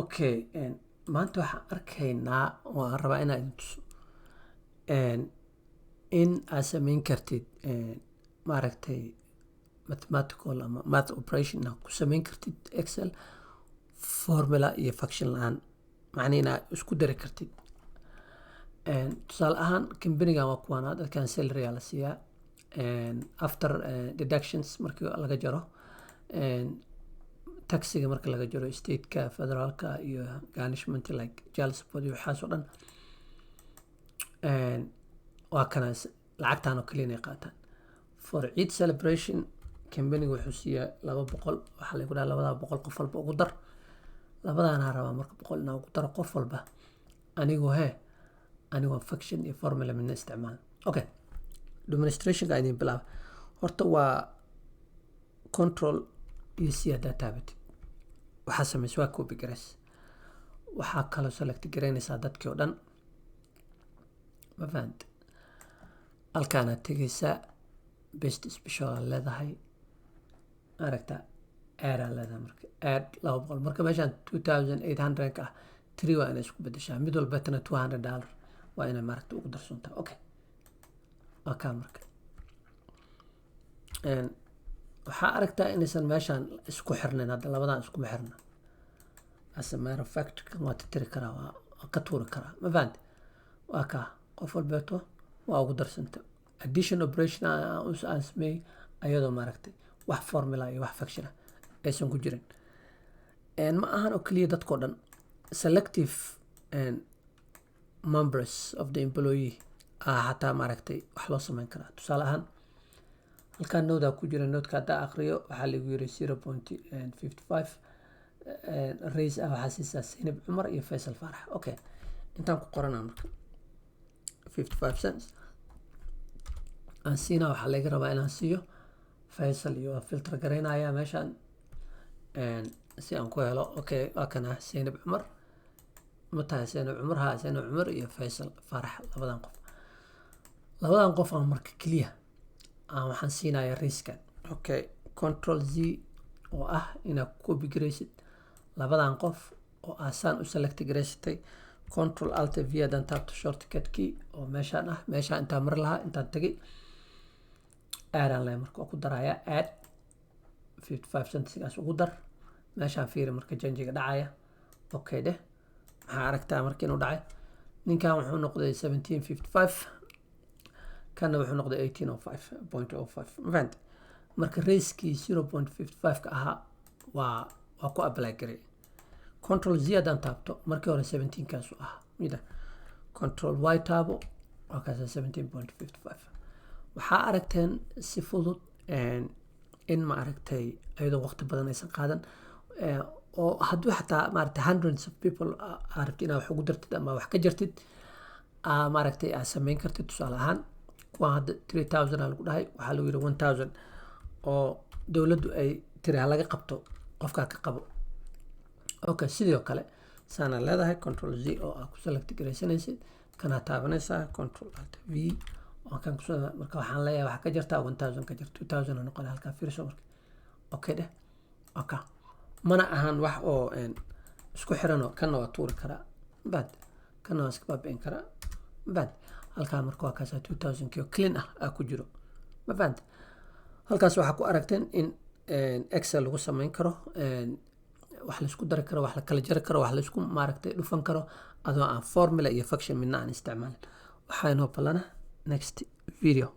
Okay, maanta waxaan arkaynaa oo aan rabaa inaan idin tuso in aad samayn kartid maaragtay mathematical ama math operation inaad ku samayn kartid Excel formula iyo function la-aan macnii inaad isku dari kartid. Tusaale ahaan company-gan waa kuwaana dadkan salary la siiyaa after deductions markii laga jaro taxiga marka laga jaro state-ka federaalka iyo garnishment like child support iyo waxaas oo dhan waa kana lacagtaan oo kaliya inay qaataan. For Eid celebration company wuxuu siiyaa 200 waxaa lagu dhahaa 200 qof walba ugu dar labadaana rabaa marka 100 inaa ugu daro qof walba anigoo function iyo formula midna isticmaal. Okay, demonstration-ka idin bilaab horta waa control iyo c haddaad taabatid waxaa samaysa waa copy garays waxaa kaloo select garaynaysaa dadkii oo dhan ma fahanta halkaanaad tegaysaa best special aad leedahay aragta add aad leedahay marka add 200 marka meeshaan 2800 ka ah 3 waa inay isku bedeshaa mid walbatana $200 waa inay maaragta ugu darsantaa. Okay, waa kaa marka waxaa aragtaa inaysan meeshaan isku xirnayn hadda labadan iskuma xirna as a matter of fact kan waa tiri karaa waa ka tuuri karaa ma fahanta waa kaa qof walbeeto waa ugu darsanta addition operation aan sameeyey ayadoo maaragtay wax formula iyo wax function aysan ku jirin ma ahan oo kaliya dadkoo dhan selective members of the employee xataa maaragtay wax loo samayn karaa. Tusaale ahaan halkaan noodaa ku jira noodka haddaa aqriyo waxaa lagu yiri 0.55 raise waxaa siisaa Sinib Cumar iyo Faisal Farax. Okay, intaan ku qoranaa marka 55 cents aan siinaa waxaa laga rabaa inaan siiyo Faisal iyo filter garaynaya meeshaan si aan ku helo. Okay, waa kana Sinib Cumar mataa Sinib Cumar iyo Faisal Farax labadan qof aan marka kaliya waxaan siinayaa raiskan. Okay, control Z oo ah inaad copy garaysid labadan qof oo aasaan u select garaysatay control alt V haddaan taabto shortcut key oo meeshaan ah meeshaan intaan mar lahaa intaan tagay add aan leeyahay marka waa ku darayaa add 55 cents ugu dar meeshaan fiiri marka janjiga dhacaya. Okay dheh maxaa aragtaa marka inuu dhacay ninkan wuxuu noqday 1755 kana wuxuu noqday 1805.05 ma fahanta marka raiskii 0.55 ka ahaa waa ku apply garay. Control Z haddaan taabto markii hore 17 kaasu ahaa mida control Y taabo waa kaasa 17.55 waxaa aragteen si fudud in ma aragtay ayadoo waqti badan aysan qaadan oo hadduu xataa maaragtay hundreds of people aragtay inaad wax ugu dartid ama wax ka jartid maaragtay aad samayn kartid. Tusaale ahaan kuwaan hadda 3000 lagu dhahay waxaa lagu yiri 1000 oo dowladdu ay tiri laga qabto qofkaa ka qabo. Okay, sidoo kale saana leedahay control Z oo aad ku select garaysanaysid kana taabanaysaa control alt V oo kan kusoo marka waxaan leeyahay waxa ka jirta 1000 ka jirta 2000 noqon halka fiirso marka. Okay dheh okay mana ahan wax oo isku xiran oo kana waa tuuri karaa bad kana waa iska baabi'in karaa bad halka marka waa kaasa 2000 kio clean ah ku jiro ma fahanta halkaas waxaa ku aragteen in Excel lagu samayn karo wax la isku dari karo wax la kala jari karo wax la isku maaragtay dhufan karo adoo aan formula iyo function midna aan isticmaalin. Waxaa inoo balana next video.